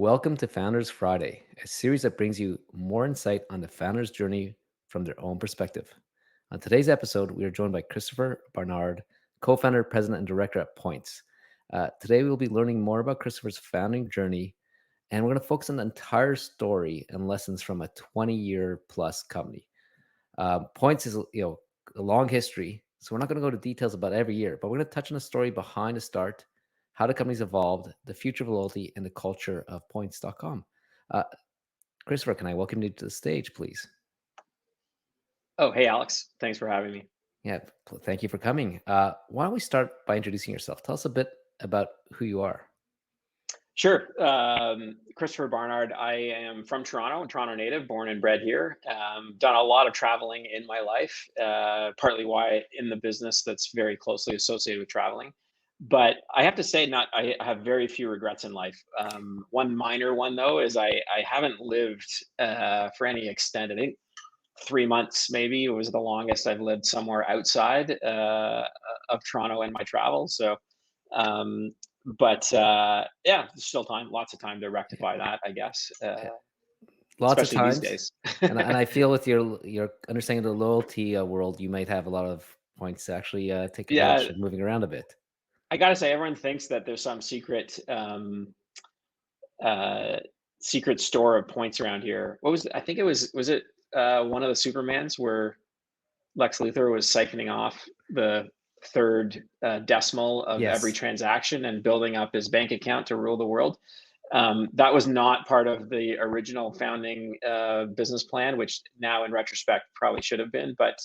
Welcome to Founders Friday, a series that brings you more insight on the founder's journey from their own perspective. On today's episode, we are joined by Christopher Barnard, co founder, president, and director at Points. Today, we will be learning more about Christopher's founding journey, and we're going to focus on the entire story and lessons from a 20-year plus company. Points is a long history, so we're not going to go to details about every year, but we're going to touch on the story behind the start, how the company's evolved, the future of loyalty, and the culture of Points.com. Uh, Christopher, can I welcome you to the stage, please? Oh, hey, Alex. Thanks for having me. Yeah, thank you for coming. Why don't we start by introducing yourself? Tell us a bit about who you are. Sure. Christopher Barnard. I am from Toronto, a Toronto native, born and bred here. Done a lot of traveling in my life, partly why in the business that's very closely associated with traveling. But I have to say, I have very few regrets in life. One minor one, though, is I haven't lived for any extent. I think 3 months maybe was the longest I've lived somewhere outside of Toronto in my travels. So um, but yeah, there's still time, lots of time to rectify that, I guess, Yeah, lots of especially these times, days. and I feel with your understanding of the loyalty world, you might have a lot of points to actually take advantage Yeah, of moving around a bit. I gotta say, everyone thinks that there's some uh, secret store of points around here. What was I think it was it one of the Supermans where Lex Luthor was siphoning off the third decimal of every Yes. transaction and building up his bank account to rule the world. That was not part of the original founding business plan, which now in retrospect probably should have been. But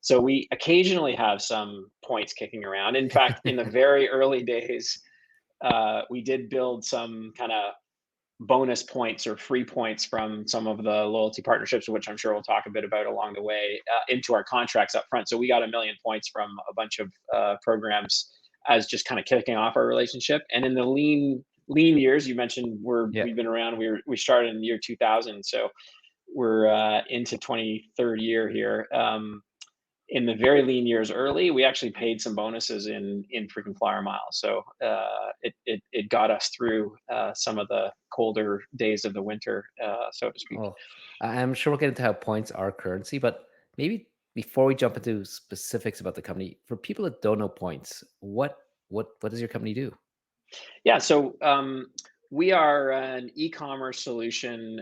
so we occasionally have some points kicking around. In fact, in the very early days, we did build some kind of bonus points or free points from some of the loyalty partnerships, which I'm sure we'll talk a bit about along the way, into our contracts up front. So we got 1 million points from a bunch of programs as just kind of kicking off our relationship. And in the lean years, you mentioned Yeah. we've been around. We started in the year 2000, so we're into 23rd year here. In the very lean years early, we actually paid some bonuses in frequent flyer miles. So it got us through some of the colder days of the winter, so to speak. Well, I'm sure we'll get into how points are currency, but maybe before we jump into specifics about the company, for people that don't know points, what does your company do? Yeah, so we are an e-commerce solution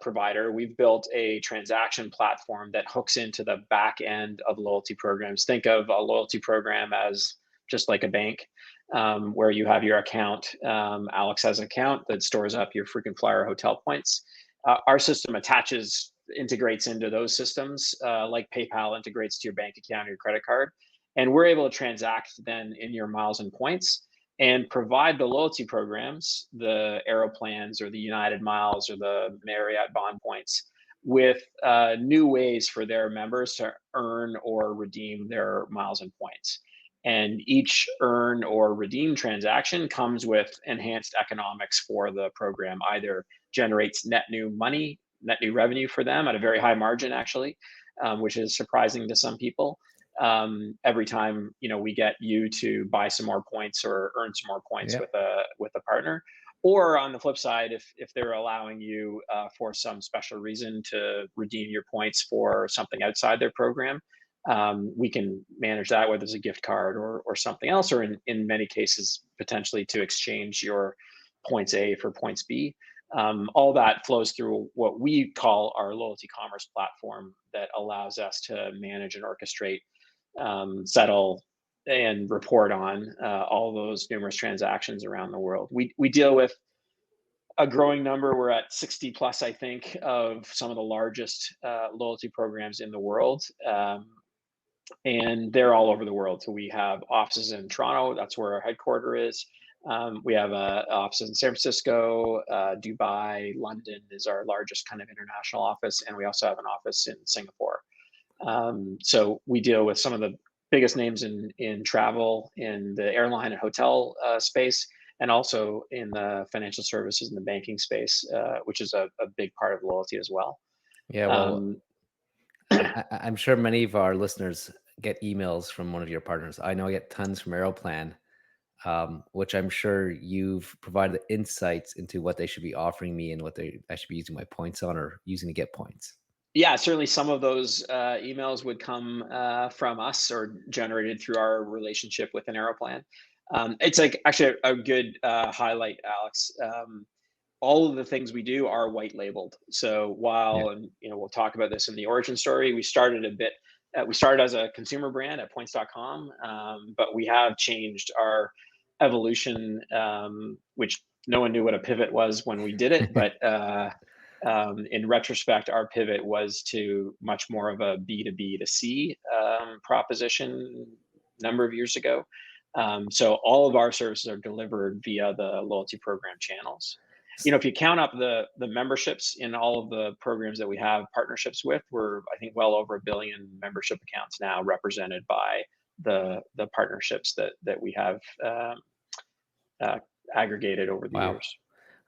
provider. We've built a transaction platform that hooks into the back end of loyalty programs. Think of a loyalty program as just like a bank, where you have your account. Alex has an account that stores up your frequent flyer hotel points. Our system integrates into those systems, like PayPal integrates to your bank account or your credit card. And we're able to transact then in your miles and points and provide the loyalty programs, the Aeroplans or the United Miles or the Marriott Bond Points, with new ways for their members to earn or redeem their miles and points. And each earn or redeem transaction comes with enhanced economics for the program, either generates net new money, net new revenue for them at a very high margin, actually, which is surprising to some people, every time we get you to buy some more points or earn some more points Yeah. with a partner. Or on the flip side, if they're allowing you for some special reason to redeem your points for something outside their program, we can manage that, whether it's a gift card or something else, or in many cases potentially to exchange your points A for points B. All that flows through what we call our loyalty commerce platform that allows us to manage and orchestrate, settle, and report on all those numerous transactions around the world. We deal with a growing number. We're at 60 plus, I think, of some of the largest loyalty programs in the world. And they're all over the world. So we have offices in Toronto. That's where our headquarters is. We have offices in San Francisco, Dubai, London is our largest kind of international office, and we also have an office in Singapore. So we deal with some of the biggest names in travel, in the airline and hotel space, and also in the financial services and the banking space, which is a big part of loyalty as well. Yeah, well, Um, I'm sure many of our listeners get emails from one of your partners. I know I get tons from Aeroplan. which I'm sure you've provided insights into what they should be offering me and what I should be using my points on or using to get points. Yeah, certainly some of those emails would come from us or generated through our relationship with an Aeroplan. It's like actually a good highlight, Alex. All of the things we do are white labeled. So Yeah. while, and we'll talk about this in the origin story, we started a bit. We started as a consumer brand at points.com, but we have changed our evolution, which no one knew what a pivot was when we did it. But in retrospect, our pivot was to much more of a B2B to C proposition a number of years ago. So all of our services are delivered via the loyalty program channels. If you count up the memberships in all of the programs that we have partnerships with, we're, I think, well over 1 billion membership accounts now represented by the partnerships that we have uh, aggregated over the Wow. years.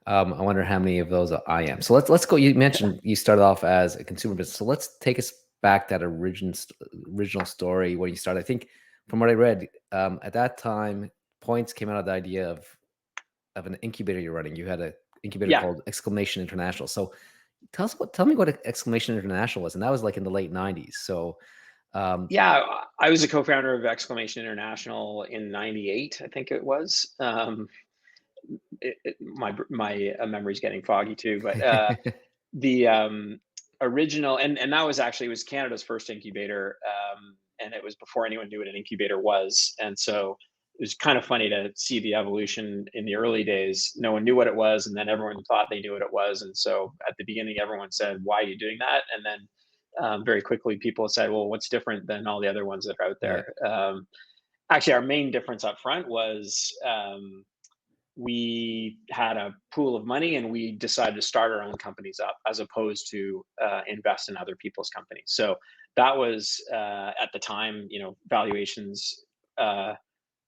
I wonder how many of those I am. So let's go. You mentioned you started off as a consumer business. So let's take us back that original story where you started. I think from what I read, at that time, Points came out of the idea of an incubator you're running. You had an incubator Yeah, called Exclamation International. So tell me what Exclamation International was, and that was like in the late '90s. So um, yeah. I was a co-founder of Exclamation International in '98, I think it was. My memory's getting foggy too, but the original, and that was actually, it was Canada's first incubator, and it was before anyone knew what an incubator was, and so it was kind of funny to see the evolution. In the early days, no one knew what it was, and then everyone thought they knew what it was, and so at the beginning, everyone said, "Why are you doing that?" And then very quickly, people said, "Well, what's different than all the other ones that are out yeah, there?" Actually, our main difference up front was. We had a pool of money and we decided to start our own companies up as opposed to invest in other people's companies. So that was at the time, valuations uh,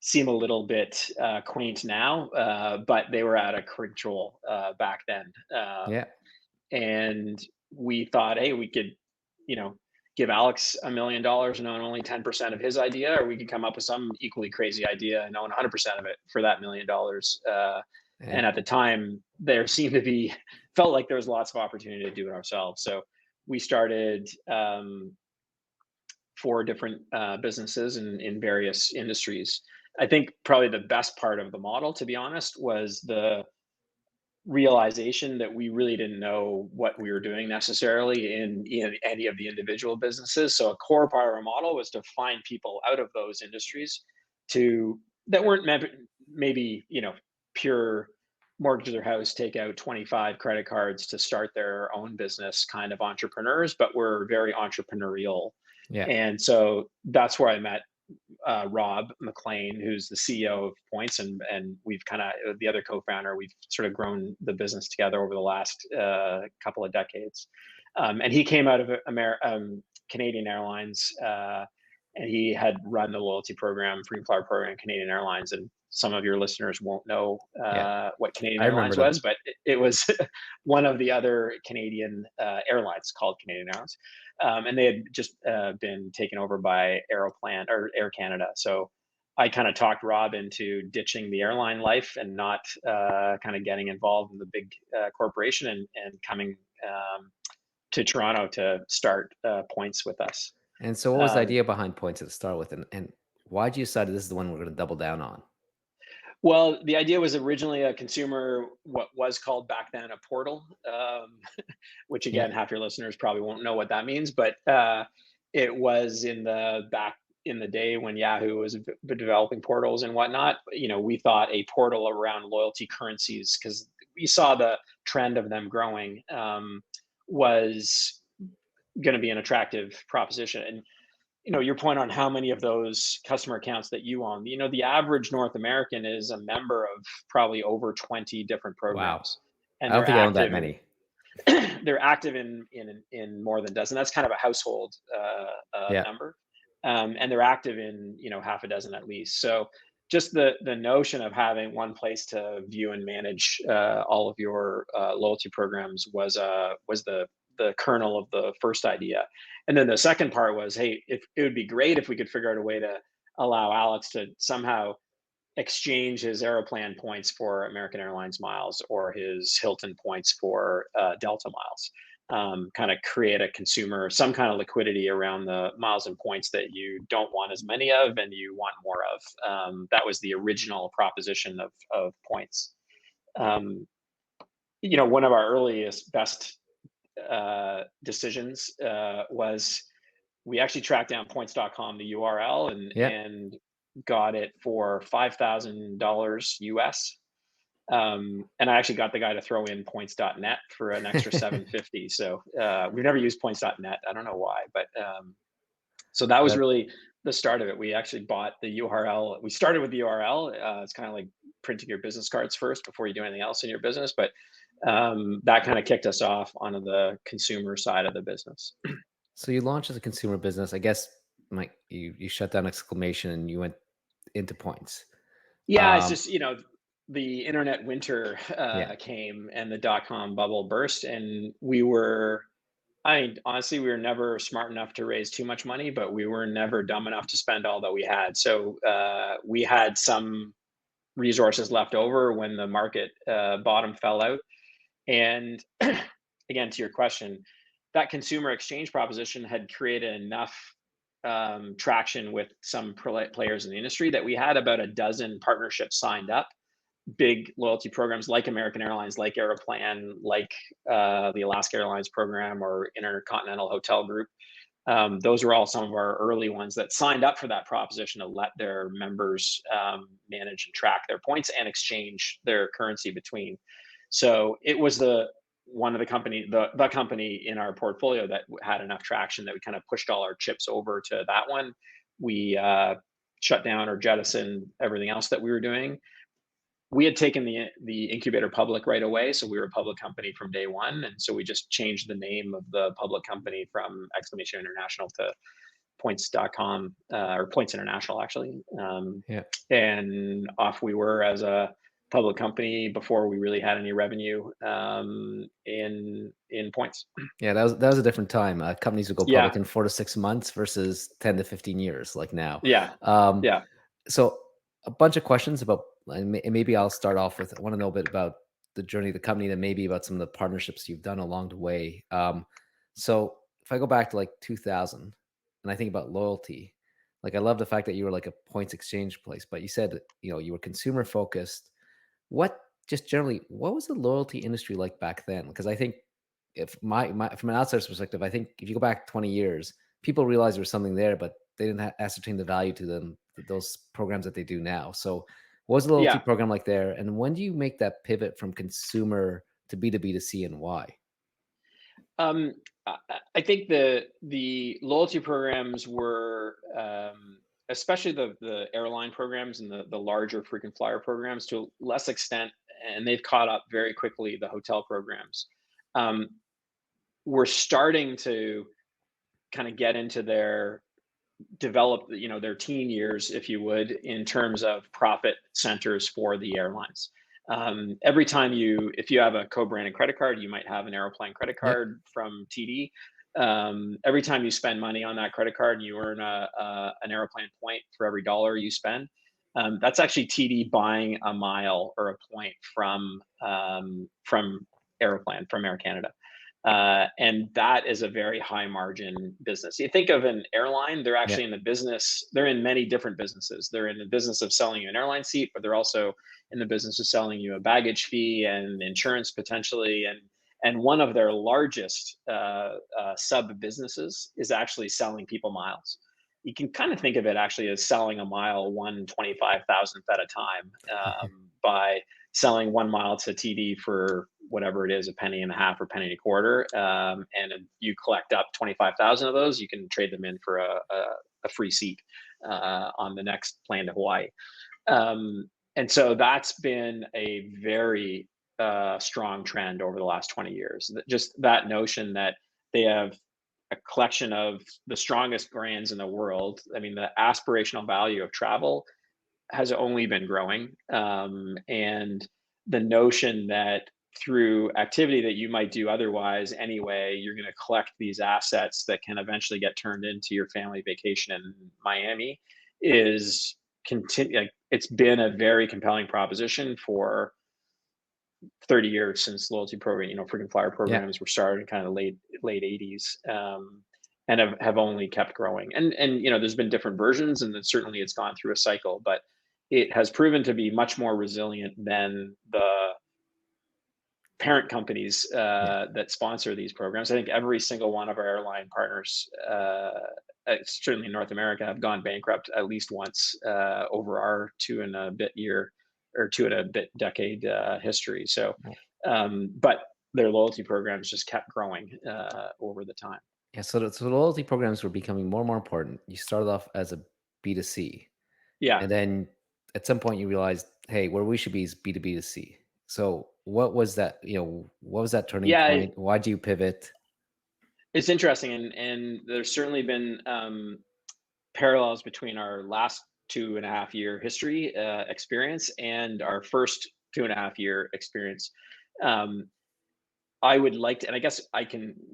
seem a little bit quaint now, but they were out of control back then. yeah. And we thought, hey, we could, you know, give Alex $1 million and own only 10% of his idea, or we could come up with some equally crazy idea and own 100% of it for that $1 million. Yeah. And at the time, there seemed to be, felt like there was lots of opportunity to do it ourselves. So we started 4 different businesses in various industries. I think probably the best part of the model, to be honest, was the realization that we really didn't know what we were doing necessarily in any of the individual businesses. So a core part of our model was to find people out of those industries to that weren't maybe pure mortgage their house, take out 25 credit cards to start their own business kind of entrepreneurs, but were very entrepreneurial. Yeah. And so that's where I met Rob McLean, who's the CEO of Points, and we've kind of the other co-founder. We've sort of grown the business together over the last couple of decades. And he came out of Canadian Airlines, and he had run the loyalty program, frequent flyer program, Canadian Airlines. And some of your listeners won't know Yeah. what Canadian I remember Airlines them. was, but it was one of the other Canadian airlines called Canadian Airlines, and they had just been taken over by Aeroplan or Air Canada. So I kind of talked Rob into ditching the airline life and not kind of getting involved in the big corporation and coming to Toronto to start Points with us. And so what was the Um, idea behind Points to start with? And why'd you decide this is the one we're going to double down on? well, the idea was originally a consumer, what was called back then a portal, which Yeah. again, half your listeners probably won't know what that means, but it was in the back in the day when Yahoo was developing portals and whatnot. We thought a portal around loyalty currencies, because we saw the trend of them growing, was going to be an attractive proposition. And your point on how many of those customer accounts that you own, the average North American is a member of probably over 20 different Wow. programs, and I don't they're think I own that active in many. they're active in more than a dozen. That's kind of a household Yeah. number, and they're active in half a dozen at least. So just the notion of having one place to view and manage all of your loyalty programs was the kernel of the first idea. And then the second part was, hey, if it would be great if we could figure out a way to allow Alex to somehow exchange his Aeroplan points for American Airlines miles or his Hilton points for Delta miles. Kind of create a consumer, some kind of liquidity around the miles and points that you don't want as many of and you want more of. That was the original proposition of points. Um, One of our earliest, best decisions was we actually tracked down points.com, the URL, Yeah. and got it for $5,000 US. And I actually got the guy to throw in points.net for an extra 750. So we've never used points.net. I don't know why, but so that was That really the start of it. We actually bought the URL. We started with the URL. It's kind of like printing your business cards first before you do anything else in your business. But that kind of kicked us off onto the consumer side of the business. so you launched as a consumer business. I guess like you shut down exclamation and you went into points. Yeah, it's Um, just, the internet winter yeah. came and the dot com bubble burst, and we were, I mean, honestly, we were never smart enough to raise too much money, but we were never dumb enough to spend all that we had. So we had some resources left over when the market bottom fell out. And again, to your question, that consumer exchange proposition had created enough traction with some players in the industry that we had about a dozen partnerships signed up, big loyalty programs like American Airlines, like Aeroplan, like the Alaska Airlines program or Intercontinental Hotel Group. Those were all some of our early ones that signed up for that proposition to let their members manage and track their points and exchange their currency between. So it was the company in our portfolio that had enough traction that we kind of pushed all our chips over to that one. We shut down or jettisoned everything else that we were doing. We had taken the incubator public right away, so we were a public company from day one, and so we just changed the name of the public company from Exclamation International to Points.com, or Points International actually, Yeah. and off we were as a public company before we really had any revenue in points. Yeah, that was a different time. Companies would go public Yeah, in 4 to 6 months versus 10 to 15 years, like now. yeah, Um, yeah, so a bunch of questions about, and maybe I'll start off with. I want to know a bit about the journey of the company, and maybe about some of the partnerships you've done along the way. So if I go back to like 2000, and I think about loyalty, like I love the fact that you were like a points exchange place, but you said you were consumer focused. What just generally, what was the loyalty industry like back then? Because I think if my from an outsider's perspective, I think if you go back 20 years, people realized there was something there, but they didn't ascertain the value to them, those programs that they do now. So what was the loyalty yeah. program like there? And when do you make that pivot from consumer to B2B to C, and why? Um, I think the loyalty programs were, especially the airline programs and the larger frequent flyer programs, to a less extent, and they've caught up very quickly. The hotel programs um, were starting to kind of get into their develop, their teen years, if you would, in terms of profit centers for the airlines. Every time if you have a co-branded credit card, you might have an Aeroplan credit Yep. card from TD. Every time you spend money on that credit card, you earn an Aeroplan point for every dollar you spend. That's actually TD buying a mile or a point from Aeroplan, from Air Canada. And that is a very high margin business. You think of an airline, they're Yeah. actually in the business, they're in many different businesses. They're in the business of selling you an airline seat, but they're also in the business of selling you a baggage fee and insurance potentially. And one of their largest sub businesses is actually selling people miles. You can kind of think of it actually as selling a mile 1/25,000th at a time, by selling 1 mile to TD for whatever it is, a penny and a half or penny and a quarter. And you collect up 25,000 of those, you can trade them in for a free seat on the next plane to Hawaii. And so that's been a very strong trend over the last 20 years. Just that notion that they have a collection of the strongest brands in the world. I mean, the aspirational value of travel has only been growing. And the notion that through activity that you might do otherwise anyway, you're going to collect these assets that can eventually get turned into your family vacation in Miami is continue. Like, it's been a very compelling proposition for 30 years since loyalty program, frequent flyer Yeah. programs were started in kind of late 80s, and have only kept growing. And there's been different versions, and then certainly it's gone through a cycle, but it has proven to be much more resilient than the parent companies Yeah. that sponsor these programs. I think every single one of our airline partners, certainly in North America, have gone bankrupt at least once over our 2 and a bit decade history. So, but their loyalty programs just kept growing over the time. Yeah. So the loyalty programs were becoming more and more important. You started off as a B2C, Yeah, and then at some point you realized, hey, where we should be is B2B to C. So what was that? What was that turning yeah, point? Why did you pivot? it's interesting, and there's certainly been parallels between our last 2.5 year history experience and our first 2.5 year experience. Um, I would like to, and I guess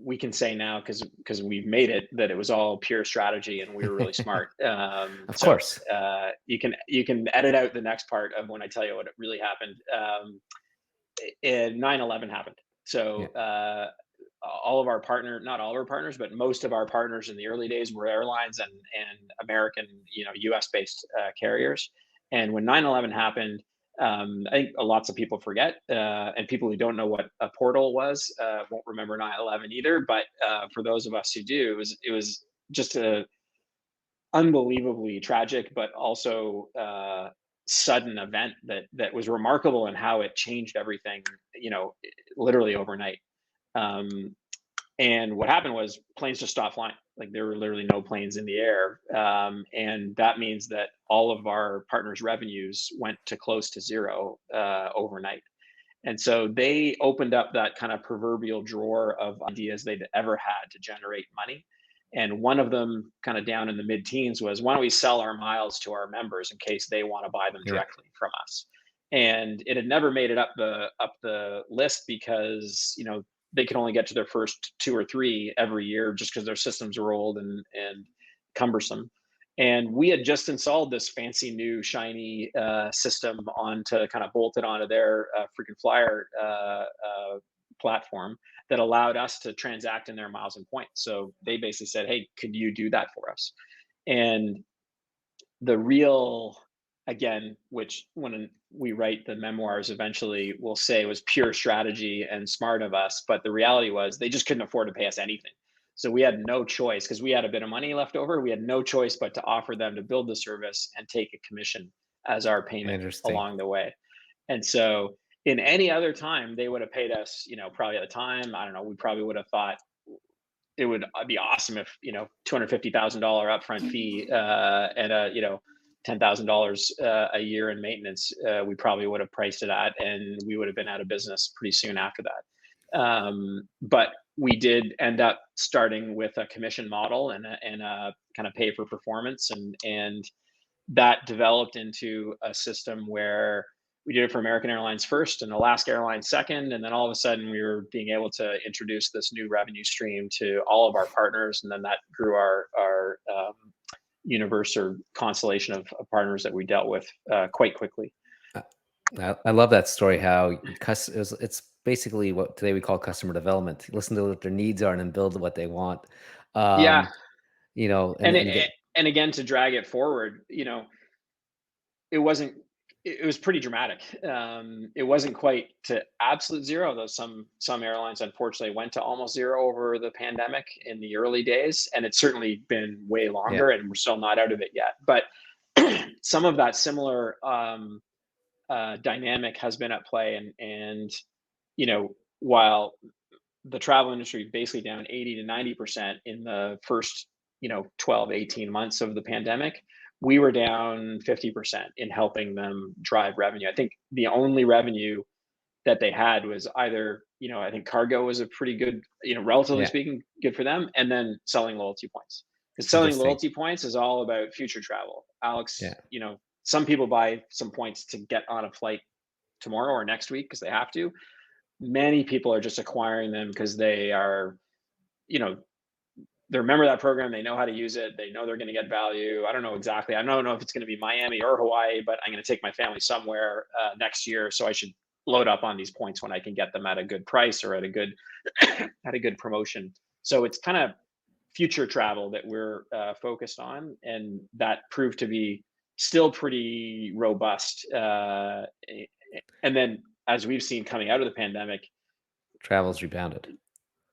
we can say now, because we've made it, that it was all pure strategy and we were really smart. Of So course. you can edit out the next part of when I tell you what really happened. And 9/11 happened. Yeah. So all of our partner, not all of our partners, but most of our partners in the early days were airlines and American, US based carriers. And when 9/11 happened, I think lots of people forget, and people who don't know what a portal was won't remember 9/11 either. But for those of us who do, it was just a unbelievably tragic, but also sudden event that was remarkable in how it changed everything, literally overnight. Um, and what happened was planes just stopped flying. Like there were literally no planes in the air, and that means that all of our partners' revenues went to close to zero overnight. And so they opened up that kind of proverbial drawer of ideas they'd ever had to generate money. And one of them, kind of down in the mid teens, was why don't we sell our miles to our members in case they want to buy them Yeah. directly from us? And it had never made it up the list because they could only get to their first two or three every year just because their systems were old and cumbersome. And we had just installed this fancy new shiny system onto kind of bolted onto their freaking flyer platform that allowed us to transact in their miles and points. So they basically said, hey, could you do that for us? And the real, again, which when we write the memoirs eventually we'll say was pure strategy and smart of us, but the reality was they just couldn't afford to pay us anything. So we had no choice, because we had a bit of money left over. We had no choice but to offer them to build the service and take a commission as our payment Interesting. along the way. And so in any other time they would have paid us, probably at the time, I don't know, we probably would have thought it would be awesome if $250,000 upfront fee and a $10,000 a year in maintenance. We probably would have priced it at, and we would have been out of business pretty soon after that. But we did end up starting with a commission model and a kind of pay for performance, and that developed into a system where we did it for American Airlines first and Alaska Airlines second. And then all of a sudden we were being able to introduce this new revenue stream to all of our partners. And then that grew our universe or constellation of partners that we dealt with quite quickly. Uh, I love that story. How it's basically what today we call customer development. You listen to what their needs are and then build what they want. Yeah. Um, And, and get and again, to drag it forward, it wasn't it was pretty dramatic. It wasn't quite to absolute zero, though some airlines unfortunately went to almost zero over the pandemic in the early days, and it's certainly been way yeah, longer, and we're still not out of it yet. But some of that similar dynamic has been at play, and while the travel industry basically down 80 to 90% in the first 12 18 months of the pandemic, we were down 50% in helping them drive revenue. I think the only revenue that they had was either, I think cargo was a pretty good, relatively yeah, speaking, good for them, and then selling loyalty points, because selling interesting. loyalty points is all about future travel, Yeah, Alex. Some people buy some points to get on a flight tomorrow or next week because they have to. Many people are just acquiring them because they are, you know, they remember that program. They know how to use it. They know they're going to get value. I don't know exactly. I don't know if it's going to be Miami or Hawaii, but I'm going to take my family somewhere next year. So I should load up on these points when I can get them at a good price or at a good at a good promotion. So it's kind of future travel that we're focused on, and that proved to be still pretty robust. And then, as we've seen coming out of the pandemic, Travel's rebounded.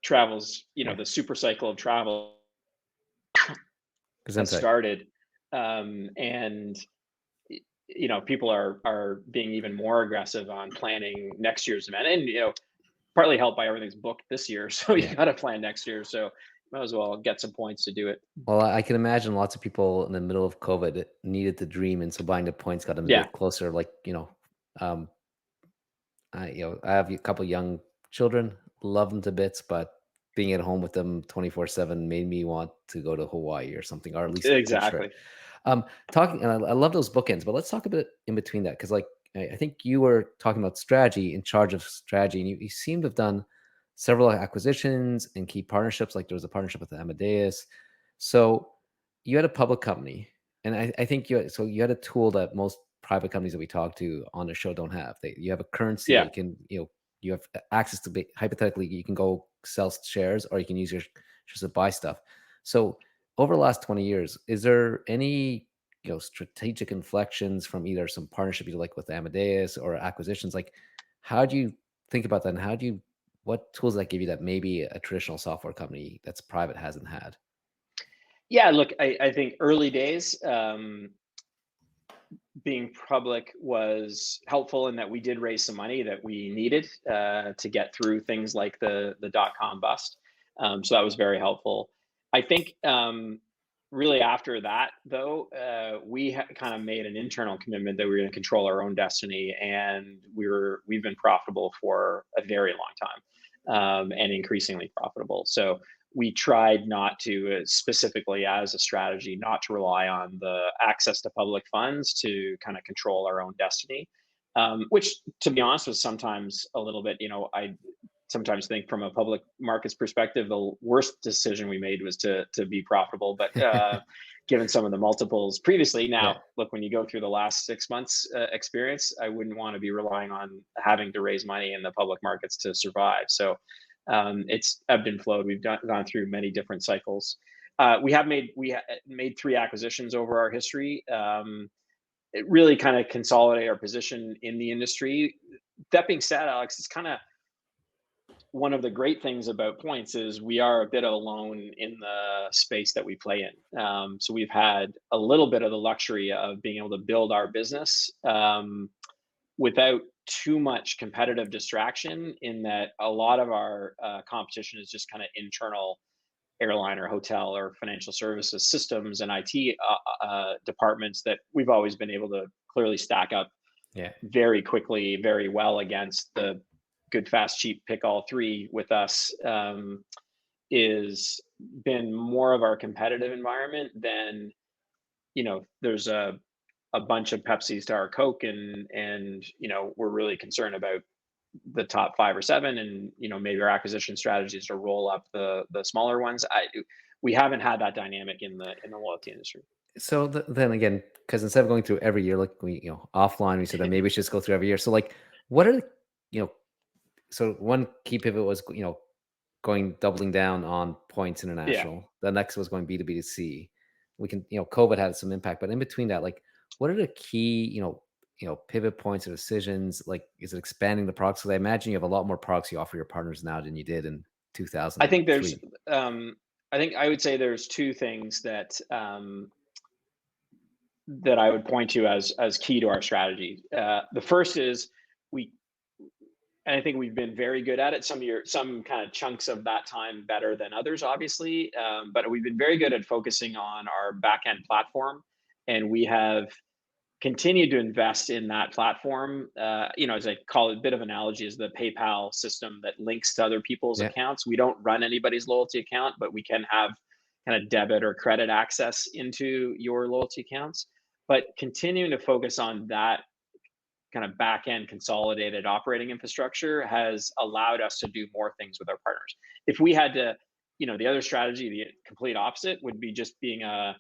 travels, Yeah. the super cycle of travel has Gesundheit. started, and people are being even more aggressive on planning next year's event, and partly helped by everything's booked this year, so you Yeah. got to plan next year. So might as well get some points to do it. Well, I can imagine lots of people in the middle of COVID needed to dream, and so buying the points got them a Yeah, bit closer. Like, um, I have a couple young children, love them to bits, but being at home with them 24/7 made me want to go to Hawaii or something, or at least picture it. exactly. Talking, and I love those bookends, but let's talk a bit in between that because, like, I think you were talking about strategy, in charge of strategy, and you seem to have done several acquisitions and key partnerships. Like there was a partnership with Amadeus, so you had a public company, and I think you had a tool that most private companies that we talk to on the show don't have. You have a currency that Yeah. you have access to. Hypothetically, you can go sell shares, or you can use your shares to buy stuff. So over the last 20 years, is there any strategic inflections from either some partnership you like with Amadeus or acquisitions? Like, how do you think about that? And what tools that give you that maybe a traditional software company that's private hasn't had? Yeah, look, I think early days, being public was helpful in that we did raise some money that we needed to get through things like the dot-com bust. So that was very helpful. I think really after that, though, we kind of made an internal commitment that we were going to control our own destiny, and we've been profitable for a very long time, and increasingly profitable. So we tried not to, specifically as a strategy, not to rely on the access to public funds to kind of control our own destiny, which, to be honest, was sometimes a little bit, I sometimes think from a public markets perspective, the worst decision we made was to be profitable. But given some of the multiples previously, Yeah. now look, when you go through the last 6 months experience, I wouldn't want to be relying on having to raise money in the public markets to survive. So it's ebbed and flowed. We've gone through many different cycles. We made 3 acquisitions over our history. It really kind of consolidate our position in the industry. That being said, Alex, it's kind of one of the great things about points is we are a bit alone in the space that we play in. So we've had a little bit of the luxury of being able to build our business without too much competitive distraction, in that a lot of our competition is just kind of internal airline or hotel or financial services systems and IT departments that we've always been able to clearly stack up Yeah. very quickly, very well against. The good, fast, cheap, pick all three with us is been more of our competitive environment than, there's a bunch of Pepsis to our Coke, and we're really concerned about the top 5 or 7, and maybe our acquisition strategies to roll up the smaller ones. We haven't had that dynamic in the loyalty industry. So then again, because instead of going through every year, like offline, we said that maybe we should just go through every year. So like, what are you know, so one key pivot was going doubling down on Points Yeah, International. The next was going B2B to C. We can, COVID had some impact, but in between that, like, what are the key, pivot points or decisions? Like, is it expanding the products? Because I imagine you have a lot more products you offer your partners now than you did in I think there's 2003. I think I would say there's 2 things that I would point to as key to our strategy. The first is we and I think we've been very good at it. Some kind of chunks of that time better than others, obviously, but we've been very good at focusing on our back end platform, and we have continued to invest in that platform. As I call it, a bit of analogy is the PayPal system that links to other people's Yeah. accounts. We don't run anybody's loyalty account, but we can have kind of debit or credit access into your loyalty accounts. But continuing to focus on that kind of back end consolidated operating infrastructure has allowed us to do more things with our partners. If we had to the other strategy, the complete opposite, would be just being an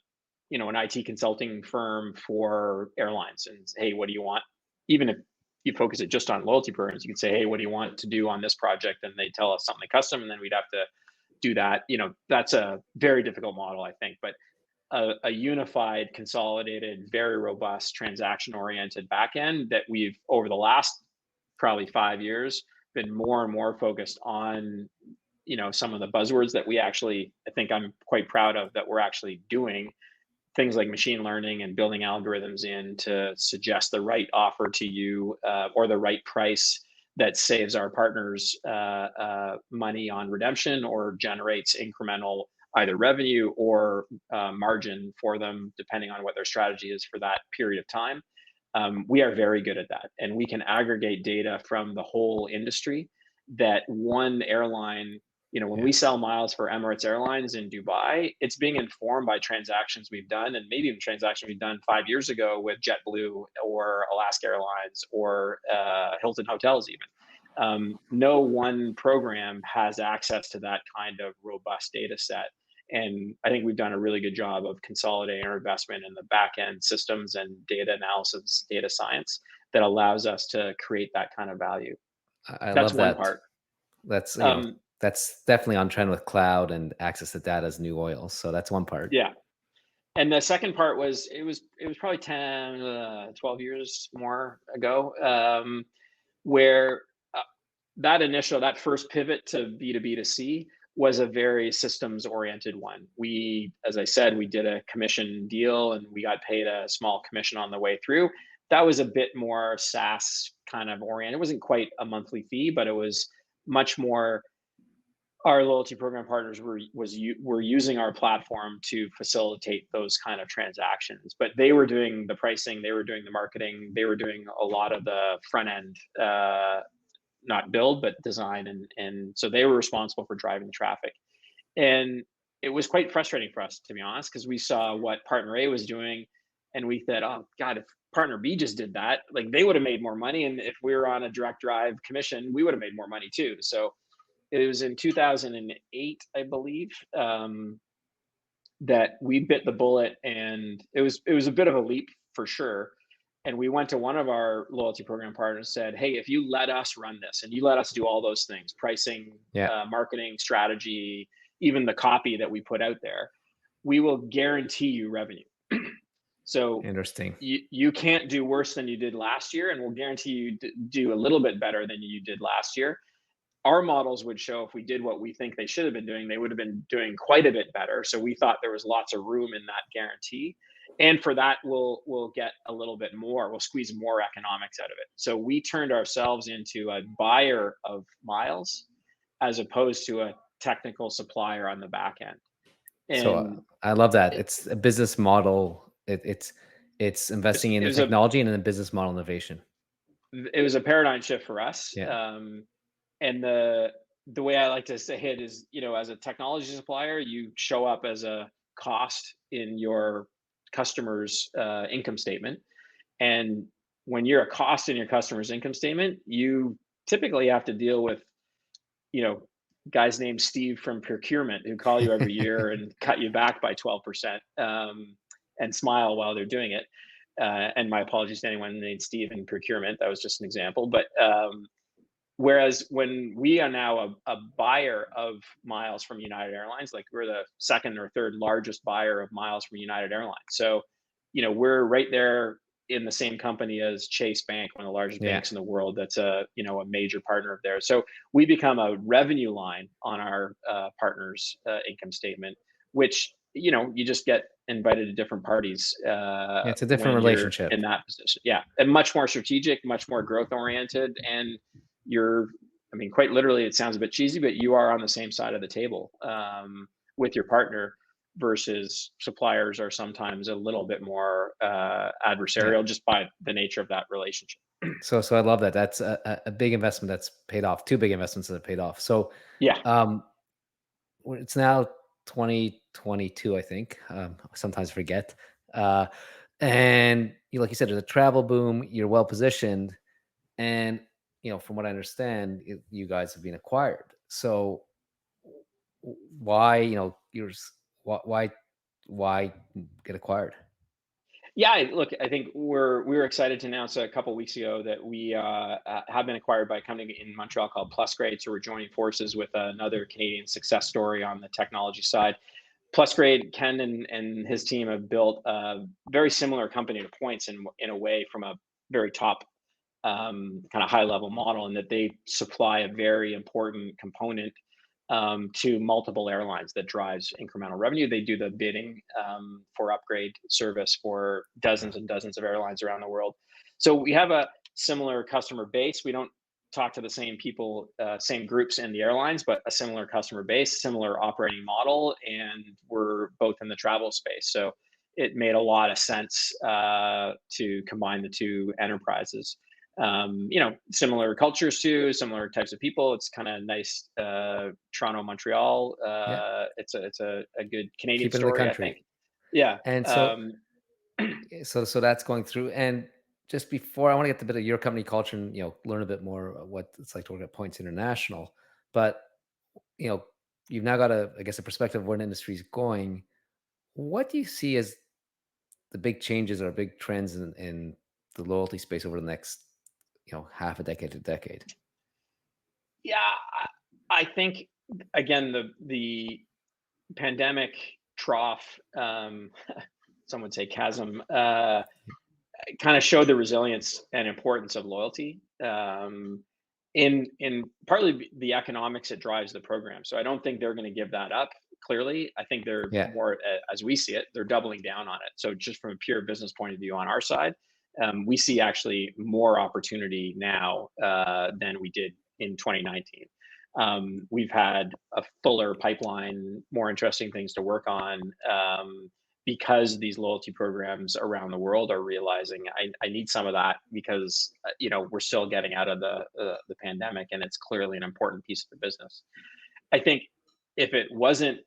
IT consulting firm for airlines and hey, what do you want? Even if you focus it just on loyalty programs, you could say, hey, what do you want to do on this project? And they tell us something custom, and then we'd have to do that. That's a very difficult model, I think. But a unified, consolidated, very robust, transaction-oriented backend that we've over the last probably 5 years been more and more focused on. Some of the buzzwords that we actually, I think I'm quite proud of that we're actually doing things like machine learning and building algorithms in to suggest the right offer to you or the right price that saves our partners money on redemption or generates incremental either revenue or margin for them, depending on what their strategy is for that period of time. We are very good at that. And we can aggregate data from the whole industry that one airline, when Yeah. we sell miles for Emirates Airlines in Dubai, it's being informed by transactions we've done and maybe even transactions we've done 5 years ago with JetBlue or Alaska Airlines or Hilton Hotels, even. No one program has access to that kind of robust data set. And I think we've done a really good job of consolidating our investment in the back end systems and data analysis, data science that allows us to create that kind of value. I That's love one that. part. That's, Um, that's definitely on trend with cloud and access to data as new oil. So that's one part. yeah. And the second part was it was probably 10, 12 years more ago, where that first pivot to B2B to C was a very systems oriented one. As I said, we did a commission deal and we got paid a small commission on the way through. That was a bit more SaaS kind of oriented. It wasn't quite a monthly fee, but it was much more. Our loyalty program partners were using our platform to facilitate those kind of transactions, but they were doing the pricing, they were doing the marketing, they were doing a lot of the front end, not build but design, and so they were responsible for driving the traffic. And it was quite frustrating for us, to be honest, because we saw what partner A was doing, and we thought, oh God, if partner B just did that, like they would have made more money, and if we were on a direct drive commission, we would have made more money too. So it was in 2008, I believe, that we bit the bullet, and it was a bit of a leap for sure. And we went to one of our loyalty program partners and said, "Hey, if you let us run this, and you let us do all those things, pricing, Yeah. marketing, strategy, even the copy that we put out there, we will guarantee you revenue." So Interesting. you can't do worse than you did last year, and we'll guarantee you do a little bit better than you did last year. Our models would show if we did what we think they should have been doing, they would have been doing quite a bit better. So we thought there was lots of room in that guarantee. And for that, we'll get a little bit more. We'll squeeze more economics out of it. So we turned ourselves into a buyer of miles as opposed to a technical supplier on the back end. So And I love that. it, It's a business model. It's investing in it the was a technology and in the business model innovation. it was a paradigm shift for us. Yeah. And the way I like to say it is, as a technology supplier, you show up as a cost in your customer's income statement. And when you're a cost in your customer's income statement, you typically have to deal with, you know, guys named Steve from procurement who call you every year and cut you back by 12%, and smile while they're doing it. And my apologies to anyone named Steve in procurement. That was just an example. But whereas when we are now a buyer of miles from United Airlines, like we're the second or third largest buyer of miles from United Airlines. So, we're right there in the same company as Chase Bank, one of the largest Yeah. banks in the world. That's a major partner of theirs. So we become a revenue line on our partners' income statement, which, you just get invited to different parties Yeah, it's a different when you're in relationship. that position. Yeah. And much more strategic, much more growth oriented. And you're I mean, quite literally, it sounds a bit cheesy, but you are on the same side of the table with your partner versus suppliers are sometimes a little bit more Yeah. adversarial just by the nature of that relationship. So I love that. That's a big investment that's paid off. Two big investments that have paid off. So Yeah. um it's now 2022, I think. Sometimes forget. Uh and like you said, there's a travel boom, you're well positioned. And from what I understand, you guys have been acquired. So why, why get acquired? Yeah, look, I think we were excited to announce a couple weeks ago that we have been acquired by a company in Montreal called PlusGrade. So we're joining forces with another Canadian success story on the technology side. PlusGrade, Ken and his team have built a very similar company to Points in a way, from a very top kind of high level model, in that they supply a very important component to multiple airlines that drives incremental revenue. They do the bidding for upgrade service for dozens and dozens of airlines around the world. So we have a similar customer base. We don't talk to the same people, same groups in the airlines, but a similar customer base, similar operating model, and we're both in the travel space. So it made a lot of sense to combine the two enterprises. Similar cultures too, similar types of people. It's kind of nice. Toronto, Montreal. Yeah, It's a good Canadian keep it in the story, I think. country. Yeah. And so, Um, so that's going through. And just before, I want to get a bit of your company culture and learn a bit more about what it's like to work at Points International. But you know, you've now got I guess, a perspective of where an industry is going. What do you see as the big changes or big trends in the loyalty space over the next, half a decade to decade? yeah, I think, again, the pandemic trough, some would say chasm, kind of showed the resilience and importance of loyalty. In partly the economics that drives the program. So I don't think they're going to give that up. Clearly, I think they're Yeah, more, as we see it, they're doubling down on it. So just from a pure business point of view on our side, we see actually more opportunity now than we did in 2019. We've had a fuller pipeline, more interesting things to work on. Because these loyalty programs around the world are realizing I need some of that, because we're still getting out of the pandemic, and it's clearly an important piece of the business. I think if it wasn't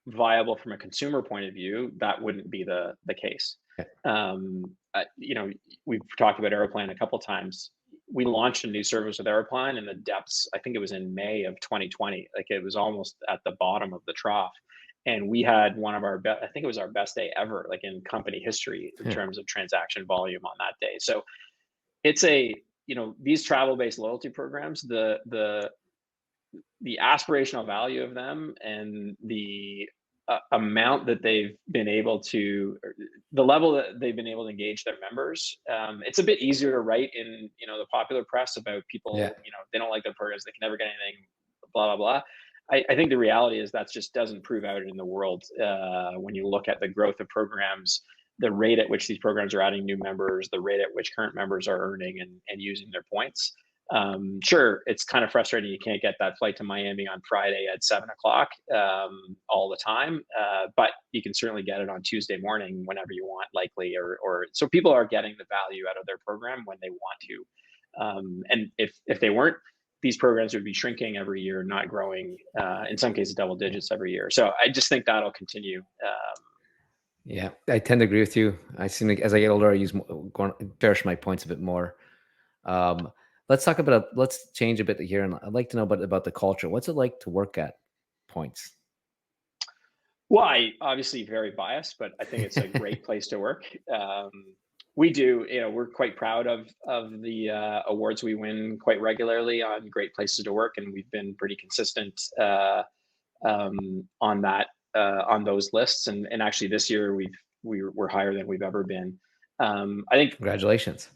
viable from a consumer point of view, that wouldn't be the case. yeah, We've talked about Aeroplan a couple times. We launched a new service with Aeroplan in the depths. I think it was in May of 2020. Like, it was almost at the bottom of the trough, and we had one of our best. I think it was our best day ever, like in company history, in yeah, terms of transaction volume on that day. So it's a these travel based loyalty programs, the aspirational value of them, and the amount that they've been able to, or the level that they've been able to engage their members. It's a bit easier to write in the popular press about yeah, people, they don't like their programs, they can never get anything, blah blah blah. I think the reality is that just doesn't prove out in the world. When you look at the growth of programs, the rate at which these programs are adding new members, the rate at which current members are earning and using their points. Sure, it's kind of frustrating you can't get that flight to Miami on Friday at 7 o'clock all the time, but you can certainly get it on Tuesday morning whenever you want, likely, or so people are getting the value out of their program when they want to. And if they weren't, these programs would be shrinking every year, not growing. In some cases, double yeah. digits every year. So I just think that'll continue. Yeah, I tend to agree with you. I seem like as I get older, I use cherish my points a bit more. Um, let's change a bit here, and I'd like to know about the culture. What's it like to work at Points? Well, I obviously very biased, but I think it's a great place to work. We do, we're quite proud of the awards we win quite regularly on great places to work, and we've been pretty consistent on that, on those lists. And actually, this year we're higher than we've ever been. I think. Congratulations.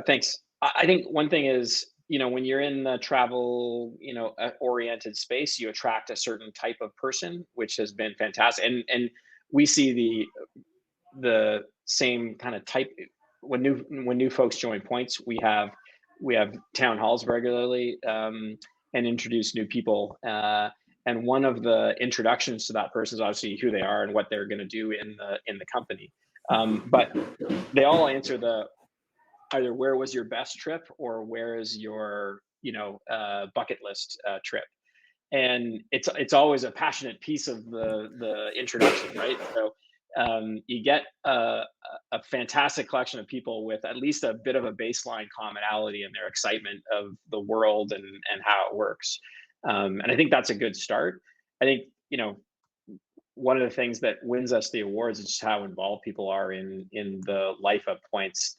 Thanks. I think one thing is, when you're in the travel, oriented space, you attract a certain type of person, which has been fantastic. And we see the same kind of type when new folks join Points. We have town halls regularly, and introduce new people. And one of the introductions to that person is obviously who they are and what they're going to do in the company. But they all answer the either where was your best trip, or where is your bucket list trip. And it's always a passionate piece of the introduction, right? So you get a fantastic collection of people with at least a bit of a baseline commonality in their excitement of the world and how it works. And I think that's a good start. I think, one of the things that wins us the awards is just how involved people are in the life of Points,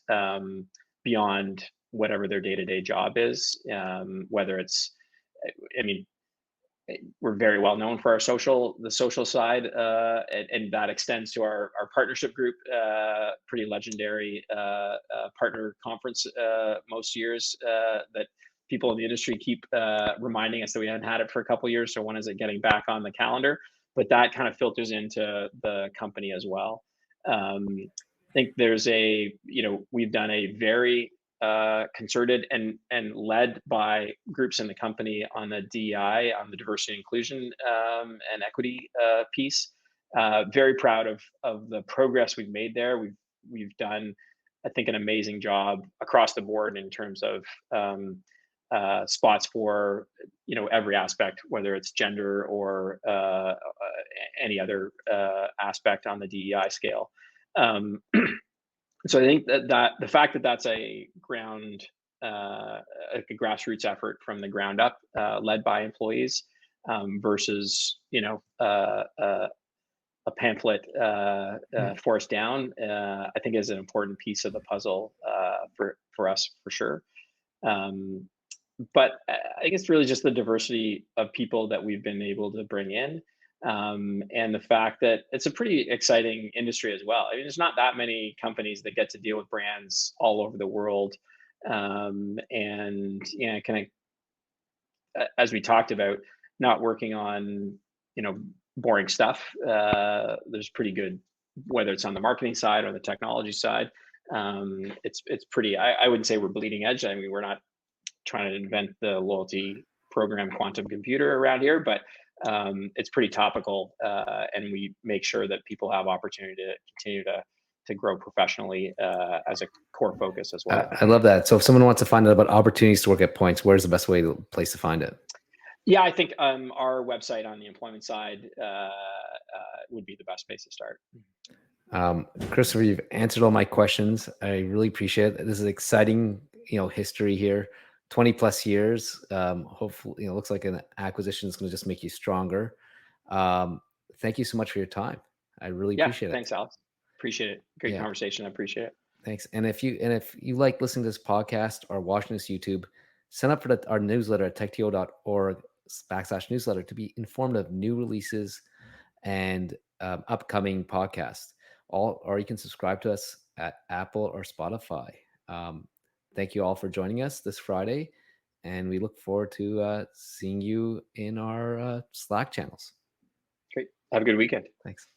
beyond whatever their day-to-day job is. Whether it's, I mean, we're very well known for the social side, and that extends to our partnership group. Pretty legendary partner conference most years, that people in the industry keep reminding us that we hadn't had it for a couple of years. So when is it getting back on the calendar? But that kind of filters into the company as well. I think we've done a very concerted and led by groups in the company on the DEI, on the diversity and inclusion, and equity piece. Very proud of the progress we've made there. We've done, I think, an amazing job across the board in terms of spots for every aspect, whether it's gender or any other aspect on the DEI scale. Um, so I think that the fact that that's like a grassroots effort from the ground up, led by employees, versus a pamphlet Mm. forced down, I think is an important piece of the puzzle, for us for sure. Um, but I think it's really just the diversity of people that we've been able to bring in, and the fact that it's a pretty exciting industry as well. I mean, there's not that many companies that get to deal with brands all over the world, and kind of, as we talked about, not working on boring stuff. There's pretty good, whether it's on the marketing side or the technology side. It's pretty. I wouldn't say we're bleeding edge. I mean, we're not trying to invent the loyalty program quantum computer around here, but it's pretty topical, and we make sure that people have opportunity to continue to grow professionally, as a core focus as well. I love that. So if someone wants to find out about opportunities to work at Points, where's the best place to find it? Yeah, I think our website on the employment side would be the best place to start. Christopher, you've answered all my questions. I really appreciate it. This is exciting, history here. 20 plus years. Hopefully, looks like an acquisition is going to just make you stronger. Um, Thank you so much for your time. I really Yeah, appreciate it. thanks, Alex. Appreciate it. Great Yeah, conversation. I appreciate it. thanks. And if you like listening to this podcast or watching this YouTube, sign up for our newsletter at techto.org/newsletter to be informed of new releases and upcoming podcasts. Or you can subscribe to us at Apple or Spotify. Um, Thank you all for joining us this Friday, and we look forward to seeing you in our Slack channels. Great. Have a good weekend. Thanks.